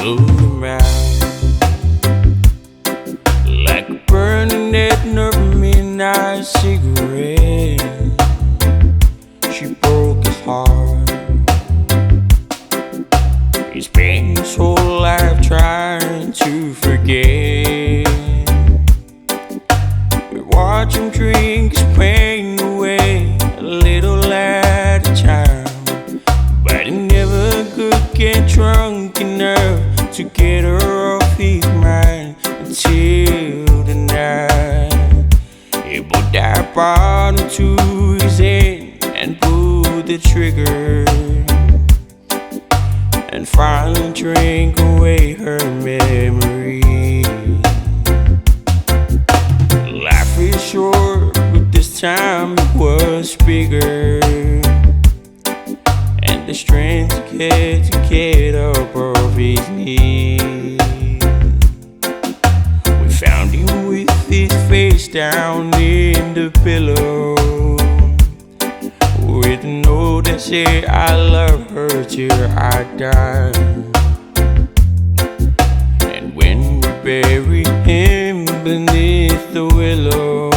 blew him out like a burning end of a midnight cigarette. She broke his heart. He spent his whole life trying to forget. We watch him drink his pain away, a little at a time. But he never could get drunk enough to get her off his mind until the night he put that bottle to his head and pulled the trigger, and finally drank away her memory. Life is short, but this time it was bigger, and the strength he had to get up off his knees. We found him with his face down in the pillow, with a note that said, I love her till I die. And when we buried him beneath the willow,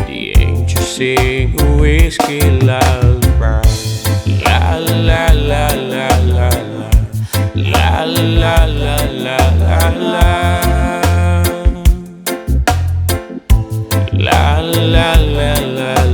the angel sang a whiskey lullaby. La la la la la la, la la la la la la, la la la la.